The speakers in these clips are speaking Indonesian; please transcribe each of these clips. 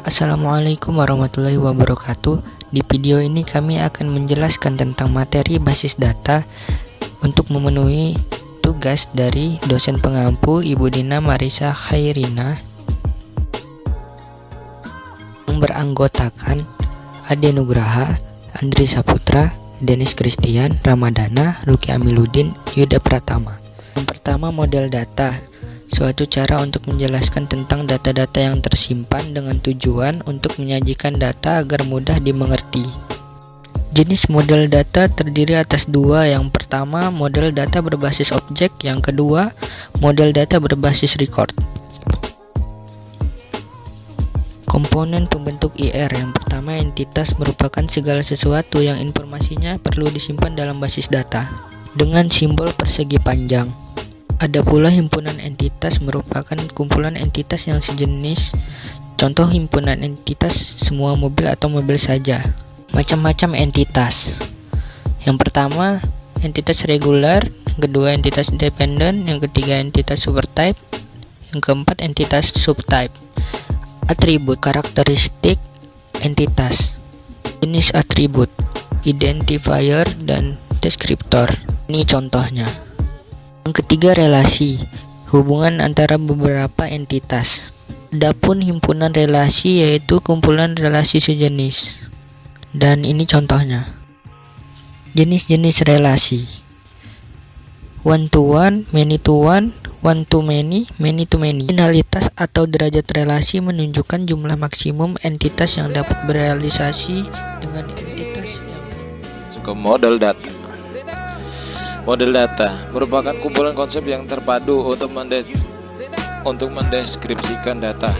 Assalamualaikum warahmatullahi wabarakatuh. Di video ini kami akan menjelaskan tentang materi basis data untuk memenuhi tugas dari dosen pengampu Ibu Dina Marisa Khairina yang beranggotakan Ade Nugraha, Andri Saputra, Denis Christian, Ramadana, Luki Amiluddin, Yuda Pratama. Yang pertama, model data. Suatu cara untuk menjelaskan tentang data-data yang tersimpan dengan tujuan untuk menyajikan data agar mudah dimengerti. Jenis model data terdiri atas dua. Yang pertama, model data berbasis objek. Yang kedua, model data berbasis record. Komponen pembentuk IR. Yang pertama, entitas merupakan segala sesuatu yang informasinya perlu disimpan dalam basis data dengan simbol persegi panjang. Ada pula himpunan entitas, merupakan kumpulan entitas yang sejenis. Contoh himpunan entitas semua mobil atau mobil saja. Macam-macam entitas. Yang pertama, entitas regular. Yang kedua, entitas dependent. Yang ketiga, entitas supertype. Yang keempat, entitas subtype. Atribut, karakteristik entitas. Jenis atribut, identifier dan deskriptor. Ini contohnya. Yang ketiga, relasi, hubungan antara beberapa entitas. Adapun himpunan relasi yaitu kumpulan relasi sejenis. Dan ini contohnya. Jenis-jenis relasi: one to one, many to one, one to many, many to many. Finalitas atau derajat relasi menunjukkan jumlah maksimum entitas yang dapat berealisasi dengan entitas yang model data. Model data merupakan kumpulan konsep yang terpadu untuk mendeskripsikan data.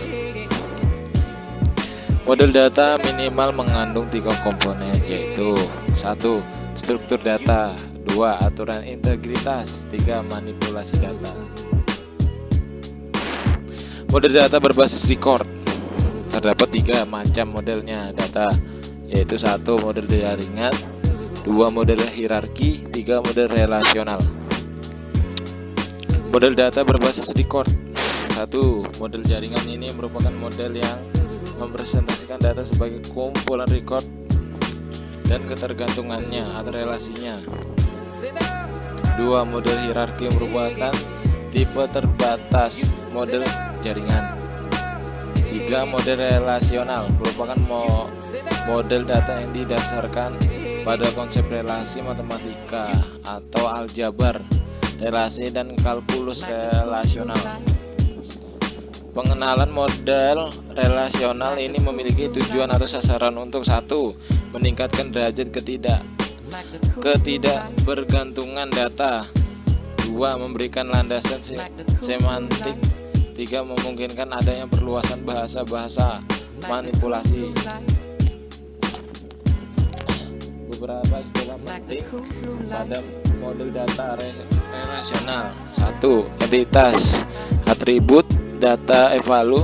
Model data minimal mengandung 3 komponen, yaitu 1. Struktur data, 2. Aturan integritas, 3. Manipulasi data. Model data berbasis record. Terdapat 3 macam modelnya data, yaitu 1. Model jaringan, 2. Model hierarki, 3. Model relasional. Model data berbasis record. 1. Model jaringan ini merupakan model yang merepresentasikan data sebagai kumpulan record dan ketergantungannya atau relasinya. 2. Model hierarki merupakan tipe terbatas model jaringan. 3. Model relasional merupakan model data yang didasarkan pada konsep relasi matematika atau aljabar relasi dan kalkulus relasional. Pengenalan model relasional ini memiliki tujuan atau sasaran untuk 1. Meningkatkan derajat ketidakbergantungan data. 2. Memberikan landasan semantik. 3. Memungkinkan adanya perluasan bahasa manipulasi. Beberapa istilah penting pada model data relasional. 1. Entitas, atribut, data evalu,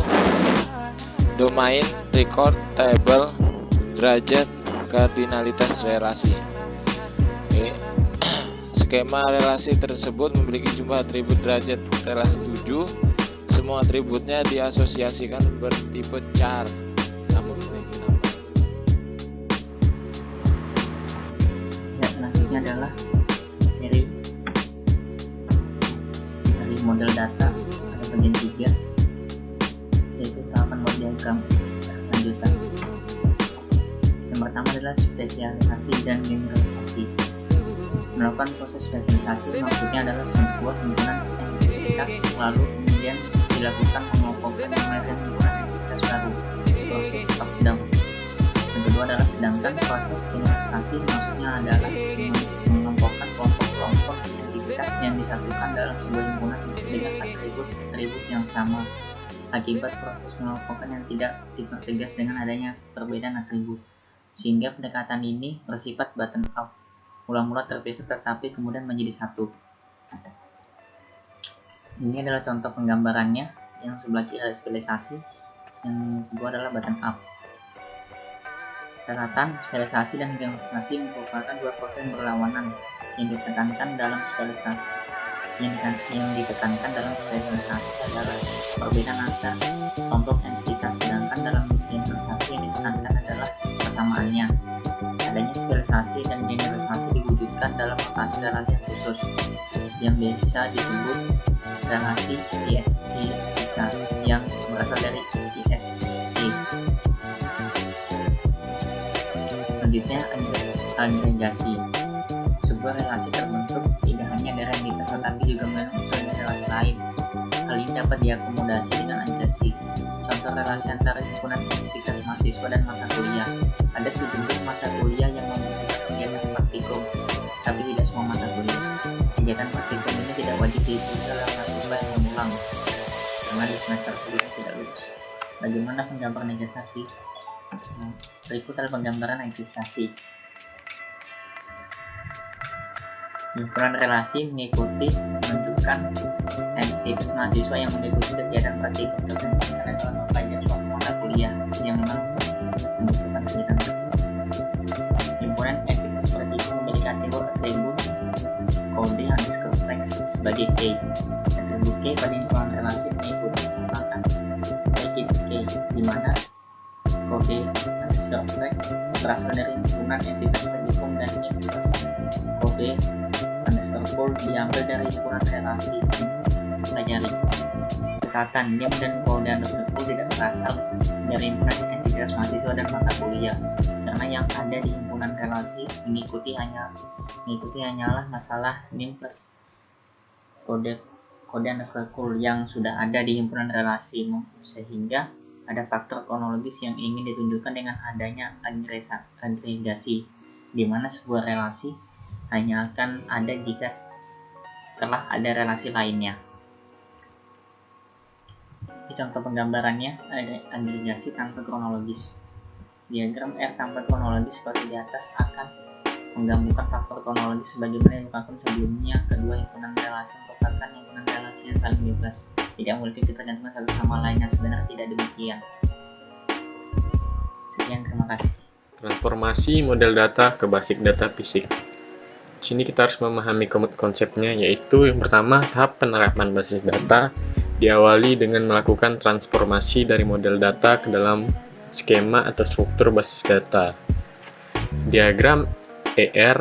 domain, record, table, derajat, kardinalitas relasi. Skema relasi tersebut memiliki jumlah atribut derajat relasi 7. Semua atributnya diasosiasikan bertipe char, namun memiliki nama. Selanjutnya adalah dari model data pada bagian 3, yaitu tahapan buat diagram lanjutan. Yang pertama adalah spesialisasi dan generalisasi. Melakukan proses spesialisasi maksudnya adalah sebuah himpunan entitas lalu kemudian dilakukan pengelompokan yang melahirkan himpunan entitas baru, proses top down. Yang kedua adalah sedangkan proses generalisasi maksudnya adalah mengelompokkan kelompok-kelompok entitas yang disatukan dalam sebuah himpunan dengan atribut yang sama akibat proses pengelompokan yang tidak dipertegas dengan adanya perbedaan atribut, sehingga pendekatan ini bersifat bottom up, mula-mula terpisah tetapi kemudian menjadi satu. Ini adalah contoh penggambarannya. Yang sebelah kiri adalah spesialisasi, yang kedua adalah bottom up. Catatan, spesialisasi dan generalisasi merupakan dua proses berlawanan yang ditekankan dalam spesialisasi. Yang ditekankan dalam spesialisasi adalah perbedaan antara kelompok entitas, sedangkan dalam generalisasi ditekankan adalah persamaannya. Adanya spesialisasi dan generalisasi diwujudkan dalam notasi relasi yang khusus yang biasa disebut relasi ISE yang berasal dari ISE. Selanjutnya, agregasi. Sebuah relasi terbentuk tidak hanya dari entitas tetapi juga menyusun relasi lain. Hal ini dapat diakomodasi dengan agregasi. Contoh relasi antara himpunan entitas mahasiswa dan mata kuliah. Ada sejumlah mata kuliah yang membutuhkan kegiatan praktikum, tapi tidak semua mata kuliah. Kegiatan praktikum ini tidak wajib diikuti oleh mahasiswa yang mengulang, karena di semester sebelumnya tidak lulus. Bagaimana penggambaran agregasi? Berikut adalah penggambaran agregasi. Himpunan relasi mengikuti menunjukkan entitas mahasiswa yang mengikuti kegiatan praktikum tertentu dalam mempelajari suatu mata kuliah yang memang membutuhkan kegiatan praktikum. Himpunan entitas praktikum memiliki atribut kode underscore text sebagai K. Atribut K pada himpunan relasi mengikuti menggunakan K, di mana kode underscore text berasal dari himpunan entitas praktikum dan entitas kode underscore pool diambil dari himpunan relasi pelajari. Dekatan NIM dan kode underscore pool tidak berasal dari himpunan entitas mahasiswa dan mata kuliah, karena yang ada di himpunan relasi mengikuti hanyalah masalah NIM plus kode underscore pool yang sudah ada di himpunan relasi, sehingga ada faktor kronologis yang ingin ditunjukkan dengan adanya agregasi, di mana sebuah relasi hanya akan ada jika telah ada relasi lainnya. Ini contoh penggambarannya, ada agregasi tanpa kronologis. Diagram R tanpa kronologis seperti di atas akan menggabungkan faktor kronologis sebagaimana dilakukan sebelumnya. Kedua himpunan relasi merupakan himpunan relasi yang saling bebas, tidak memiliki ketergantungan satu sama lainnya. Sebenarnya tidak demikian. Sekian, terima kasih. Transformasi model data ke basis data fisik. Di sini kita harus memahami konsepnya, yaitu yang pertama, tahap penerapan basis data diawali dengan melakukan transformasi dari model data ke dalam skema atau struktur basis data. Diagram ER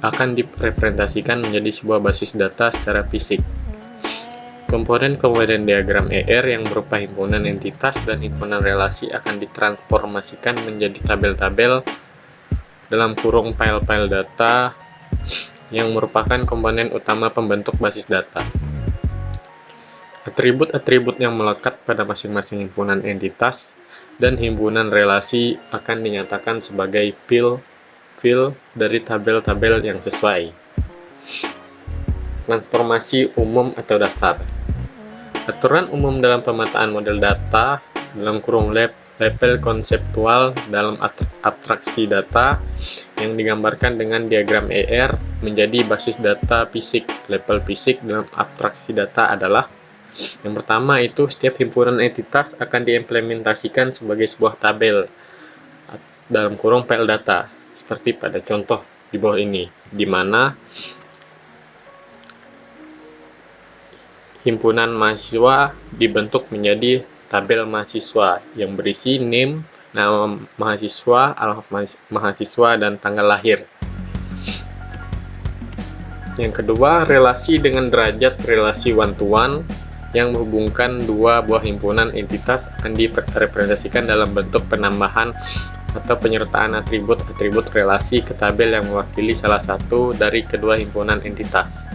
akan direpresentasikan menjadi sebuah basis data secara fisik. Komponen-komponen diagram ER yang berupa himpunan entitas dan himpunan relasi akan ditransformasikan menjadi tabel-tabel dalam kurung file-file data yang merupakan komponen utama pembentuk basis data. Atribut-atribut yang melekat pada masing-masing himpunan entitas dan himpunan relasi akan dinyatakan sebagai field dari tabel-tabel yang sesuai. Transformasi umum atau dasar. Aturan umum dalam pemetaan model data dalam kurung level konseptual dalam abstraksi data yang digambarkan dengan diagram ER menjadi basis data fisik. Level fisik dalam abstraksi data adalah: yang pertama itu setiap himpunan entitas akan diimplementasikan sebagai sebuah tabel dalam kurung file data, seperti pada contoh di bawah ini, di mana himpunan mahasiswa dibentuk menjadi tabel mahasiswa yang berisi name, nama mahasiswa, alamat mahasiswa, dan tanggal lahir. Yang kedua, relasi dengan derajat relasi one-to-one yang menghubungkan dua buah himpunan entitas akan direpresentasikan dalam bentuk penambahan atau penyertaan atribut-atribut relasi ke tabel yang mewakili salah satu dari kedua himpunan entitas.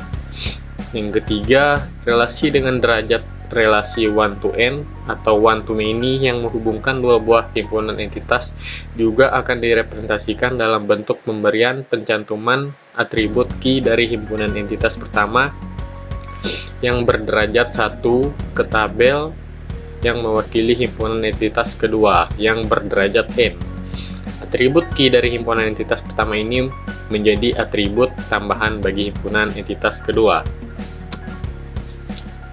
Yang ketiga, relasi dengan derajat relasi one-to-n atau one-to-many yang menghubungkan dua buah himpunan entitas juga akan direpresentasikan dalam bentuk pemberian pencantuman atribut key dari himpunan entitas pertama yang berderajat 1 ke tabel yang mewakili himpunan entitas kedua yang berderajat n. Atribut key dari himpunan entitas pertama ini menjadi atribut tambahan bagi himpunan entitas kedua.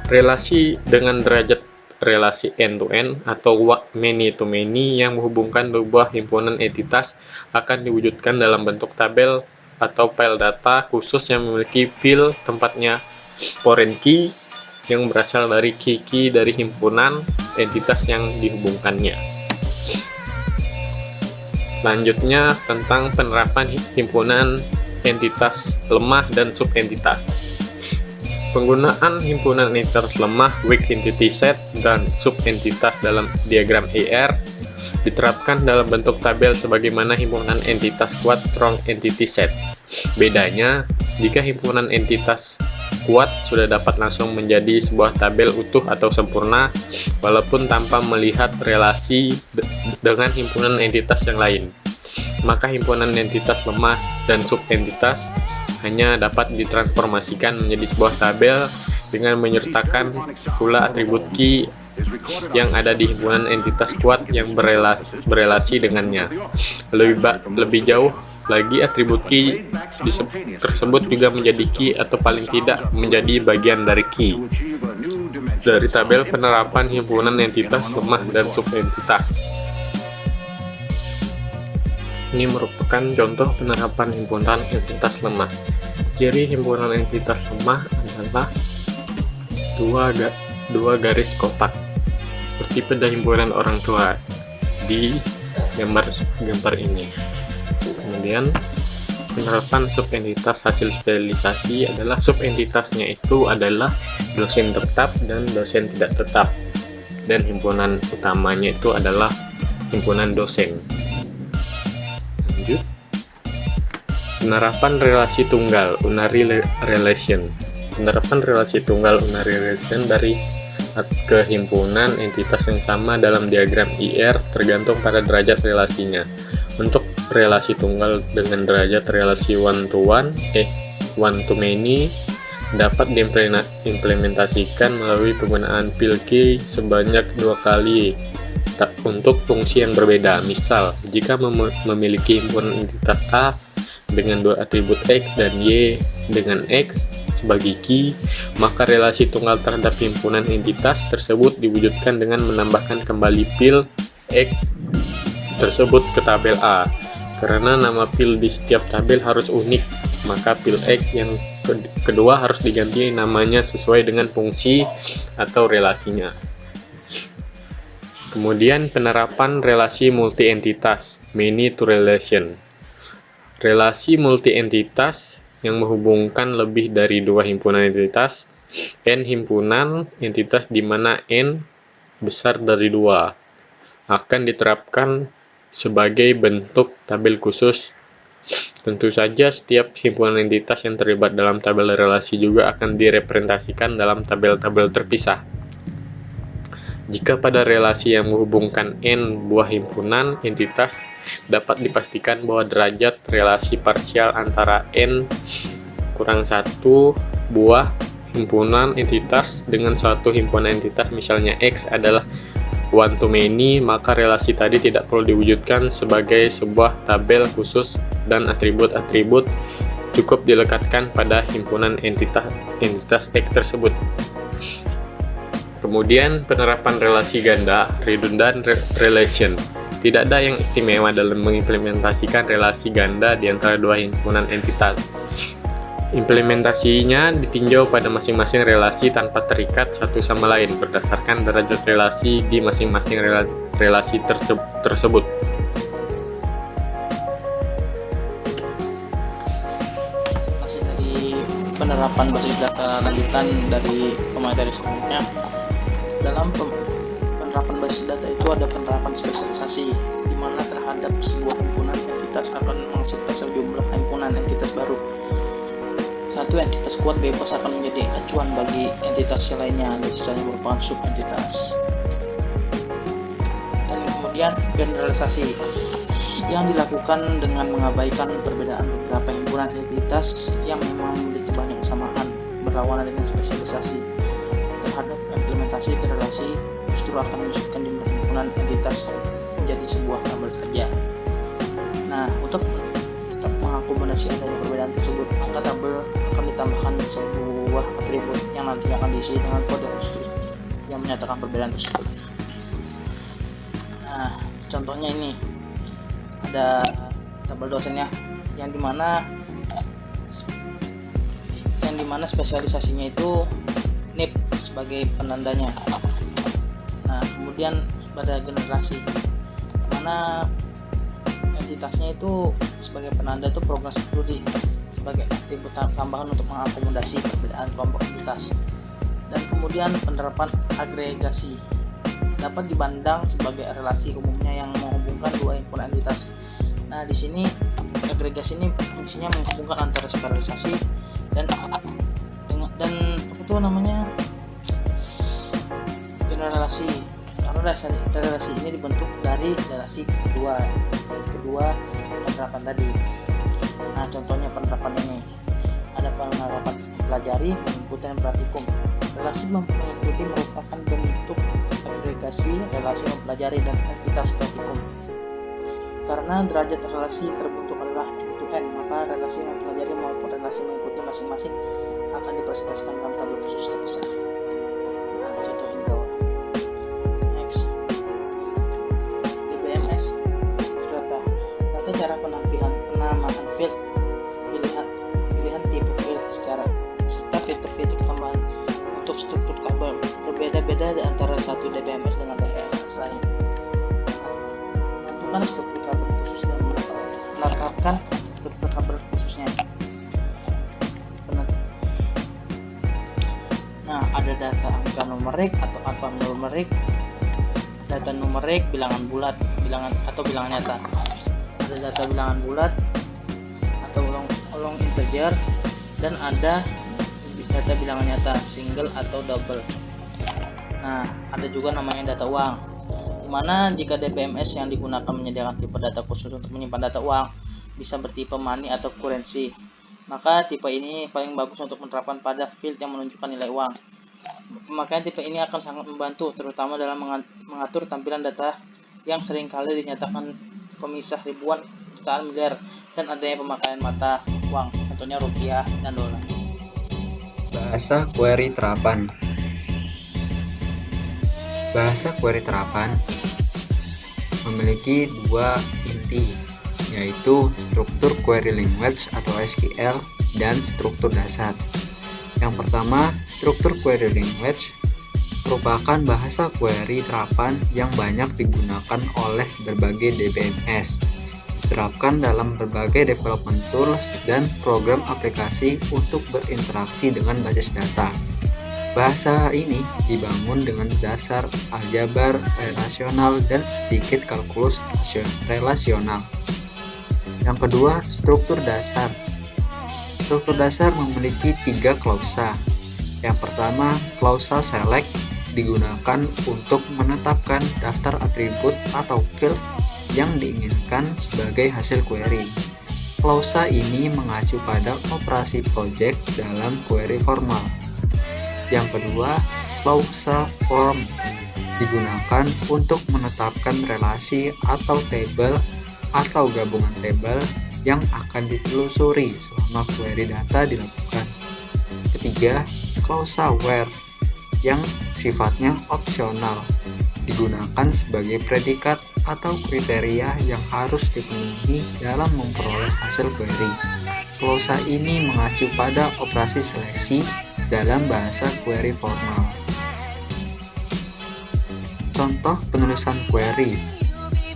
Relasi dengan derajat relasi end-to-end atau many-to-many yang menghubungkan dua buah himpunan entitas akan diwujudkan dalam bentuk tabel atau file data khusus yang memiliki field tempatnya foreign key yang berasal dari key dari himpunan entitas yang dihubungkannya. Selanjutnya tentang penerapan himpunan entitas lemah dan subentitas. Penggunaan himpunan entitas lemah weak entity set dan subentitas dalam diagram ER diterapkan dalam bentuk tabel sebagaimana himpunan entitas kuat strong entity set. Bedanya, jika himpunan entitas kuat sudah dapat langsung menjadi sebuah tabel utuh atau sempurna walaupun tanpa melihat relasi dengan himpunan entitas yang lain. Maka himpunan entitas lemah dan subentitas hanya dapat ditransformasikan menjadi sebuah tabel dengan menyertakan pula atribut key yang ada di himpunan entitas kuat yang berelasi dengannya. Lebih jauh lagi, atribut key tersebut juga menjadi key atau paling tidak menjadi bagian dari key dari tabel penerapan himpunan entitas lemah dan subentitas. Ini merupakan contoh penerapan himpunan entitas lemah. Ciri himpunan entitas lemah adalah dua garis kotak seperti pada himpunan orang tua di gambar ini. Kemudian penerapan subentitas hasil spesialisasi adalah subentitasnya itu adalah dosen tetap dan dosen tidak tetap, dan himpunan utamanya itu adalah himpunan dosen. Lanjut, penerapan relasi tunggal unary relation. Penerapan relasi tunggal unary relation dari ke himpunan entitas yang sama dalam diagram IR tergantung pada derajat relasinya. Untuk relasi tunggal dengan derajat relasi one to one to many dapat diimplementasikan melalui penggunaan pil key sebanyak 2 kali untuk fungsi yang berbeda. Misal, jika memiliki himpunan entitas A dengan 2 atribut X dan Y dengan X sebagai key, maka relasi tunggal terhadap himpunan entitas tersebut diwujudkan dengan menambahkan kembali pil X tersebut ke tabel A. Karena nama pil di setiap tabel harus unik, maka pil X yang kedua harus diganti namanya sesuai dengan fungsi atau relasinya. Kemudian penerapan relasi multi-entitas, many to relation. Relasi multi-entitas yang menghubungkan lebih dari 2 himpunan entitas, n himpunan entitas di mana n besar dari 2, akan diterapkan sebagai bentuk tabel khusus. Tentu saja setiap himpunan entitas yang terlibat dalam tabel relasi juga akan direpresentasikan dalam tabel-tabel terpisah. Jika pada relasi yang menghubungkan n buah himpunan entitas, dapat dipastikan bahwa derajat relasi parsial antara n kurang 1 buah himpunan entitas dengan suatu himpunan entitas, misalnya X, adalah one to many, maka relasi tadi tidak perlu diwujudkan sebagai sebuah tabel khusus dan atribut-atribut cukup dilekatkan pada himpunan entitas X tersebut. Kemudian penerapan relasi ganda, redundant relation. Tidak ada yang istimewa dalam mengimplementasikan relasi ganda di antara 2 himpunan entitas. Implementasinya ditinjau pada masing-masing relasi tanpa terikat satu sama lain berdasarkan derajat relasi di masing-masing relasi tersebut. Masih dari penerapan basis data lanjutan dari pemateri sebelumnya, dalam penerapan basis data itu ada penerapan spesialisasi, di mana terhadap sebuah himpunan entitas akan menghasilkan sejumlah himpunan entitas baru. Satu entitas kuat bebas akan menjadi acuan bagi entitas lainnya, dan sisanya merupakan subentitas. Dan kemudian generalisasi yang dilakukan dengan mengabaikan perbedaan beberapa himpunan entitas yang memang memiliki banyak kesamaan, berlawanan dengan spesialisasi. Terhadap implementasi relasi justru akan mewujudkan jumlah himpunan entitas menjadi sebuah tabel saja. Nah, untuk tetap mengakomodasi adanya perbedaan tersebut, maka tabel akan ditambahkan sebuah atribut yang nanti akan diisi dengan kode khusus yang menyatakan perbedaan tersebut. Nah, contohnya ini ada tabel dosennya yang dimana spesialisasinya itu NIP sebagai penandanya. Nah, kemudian pada generasi mana entitasnya itu sebagai penanda itu program studi sebagai atribut tambahan untuk mengakomodasi perbedaan kelompok entitas. Dan kemudian penerapan agregasi dapat dipandang sebagai relasi umumnya yang menghubungkan dua himpunan entitas. Nah, di sini agregasi ini fungsinya menghubungkan antara spesialisasi dan generalisasi. Karena relasi ini dibentuk dari relasi kedua penerapan tadi. Nah, contohnya penerapan ini ada penerapan pelajari, mengikuti, dan praktikum. Relasi mengikuti merupakan bentuk agregasi relasi mempelajari dan entitas praktikum. Karena derajat relasi terbentuk adalah UN, maka relasi mempelajari maupun relasi mengikuti masing-masing akan dipresentasikan dalam tabel khusus terpisah. Nah, contoh ini bawah. Next, DBMS data cara penampilan penamaan field, pilihan tipe field serta fitur-fitur tambahan untuk struktur kabel berbeda-beda di antara satu DBMS dengan DBMS lain. Menentukan struktur kabel khusus dan menetapkan struktur kabel khususnya. Nah, ada data angka numerik atau alfanumerik, data numerik, bilangan bulat, bilangan nyata. Ada data bilangan bulat atau ulang integer, dan ada data bilangan nyata, single atau double. Nah, ada juga namanya data uang, dimana jika DBMS yang digunakan menyediakan tipe data khusus untuk menyimpan data uang bisa bertipe money atau currency, maka tipe ini paling bagus untuk menerapkan pada field yang menunjukkan nilai uang. Pemakaian tipe ini akan sangat membantu, terutama dalam mengatur tampilan data yang seringkali dinyatakan pemisah ribuan, jutaan, miliar, dan adanya pemakaian mata uang, contohnya rupiah dan dolar. Bahasa query terapan. Bahasa query terapan memiliki dua inti, yaitu struktur query language atau SQL dan struktur dasar. Yang pertama, struktur query language merupakan bahasa query terapan yang banyak digunakan oleh berbagai DBMS, diterapkan dalam berbagai development tools dan program aplikasi untuk berinteraksi dengan basis data. Bahasa ini dibangun dengan dasar aljabar relasional dan sedikit kalkulus relasional. Yang kedua, struktur dasar. Struktur dasar memiliki 3 klausa. Yang pertama, klausa select digunakan untuk menetapkan daftar atribut atau field yang diinginkan sebagai hasil query. Klausa ini mengacu pada operasi project dalam query formal. Yang kedua, klausa form digunakan untuk menetapkan relasi atau table atau gabungan table yang akan ditelusuri selama query data dilakukan. Ketiga, klausa where yang sifatnya opsional digunakan sebagai predikat atau kriteria yang harus dipenuhi dalam memperoleh hasil query. Klausa ini mengacu pada operasi seleksi dalam bahasa query formal. Contoh penulisan query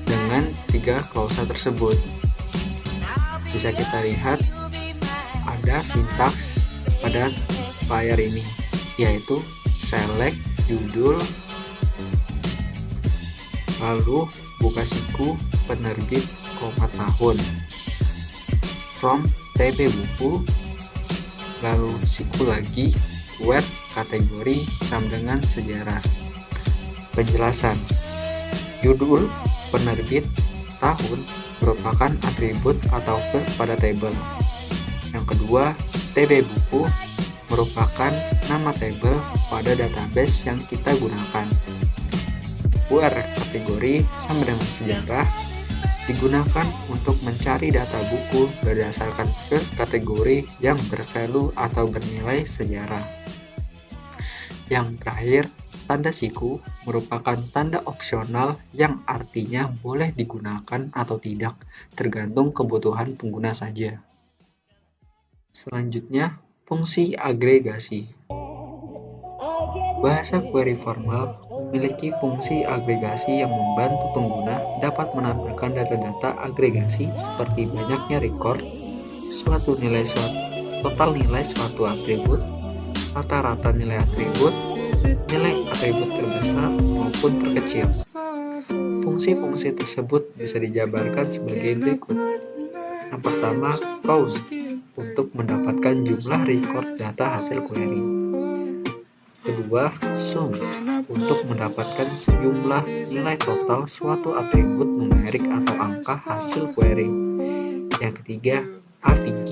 dengan 3 klausa tersebut. Bisa kita lihat ada sintaks pada layar ini, yaitu select judul, lalu buka siku penerbit, tahun, from TB buku, lalu siku lagi, where kategori sama dengan sejarah. Penjelasan: judul, penerbit, tahun merupakan atribut atau field pada table. Yang kedua, TB buku merupakan nama table pada database yang kita gunakan. Where kategori sama dengan sejarah digunakan untuk mencari data buku berdasarkan field kategori yang bervalue atau bernilai sejarah. Yang terakhir, tanda siku merupakan tanda opsional yang artinya boleh digunakan atau tidak, tergantung kebutuhan pengguna saja. Selanjutnya, fungsi agregasi. Bahasa query formal memiliki fungsi agregasi yang membantu pengguna dapat menampilkan data-data agregasi seperti banyaknya record, total nilai suatu atribut, rata-rata nilai atribut terbesar maupun terkecil. Fungsi-fungsi tersebut bisa dijabarkan sebagai berikut. Yang pertama, count untuk mendapatkan jumlah record data hasil query. Kedua, sum untuk mendapatkan jumlah nilai total suatu atribut numerik atau angka hasil query. Yang ketiga, avg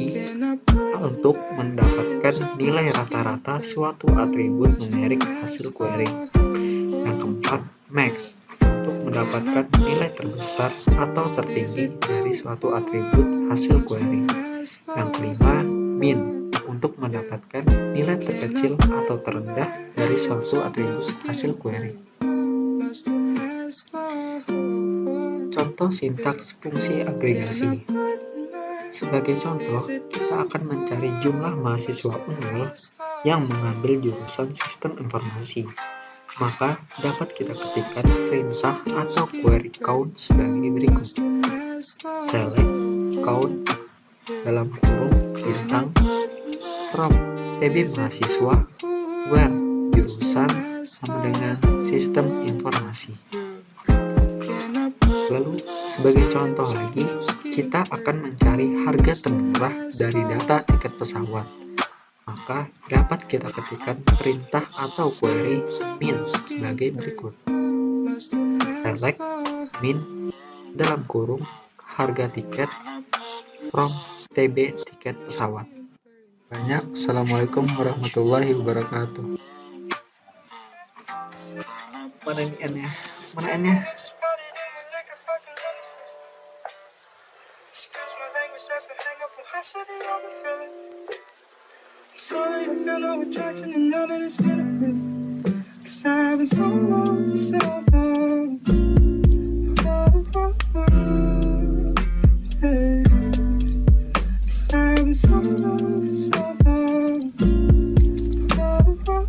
untuk mendapatkan nilai rata-rata suatu atribut numerik hasil query. Yang keempat, max untuk mendapatkan nilai terbesar atau tertinggi dari suatu atribut hasil query. Yang kelima, min untuk mendapatkan nilai terkecil atau terendah dari suatu atribut hasil query. Contoh sintaks fungsi agregasi. Sebagai contoh, kita akan mencari jumlah mahasiswa unggul yang mengambil jurusan sistem informasi. Maka dapat kita ketikkan perintah atau query count sebagai berikut. Select count dalam kurung bintang from TB mahasiswa where jurusan sama dengan sistem informasi. Lalu sebagai contoh lagi, kita akan mencari harga termurah dari data tiket pesawat. Maka dapat kita ketikkan perintah atau query min sebagai berikut. Select min dalam kurung harga tiket from TB tiket pesawat. Banyak. Assalamualaikum warahmatullahi wabarakatuh. Mana ini N-nya? Mana N-nya? Sorry, I feel no attraction and now that it's been a bit. 'Cause I've been so long, so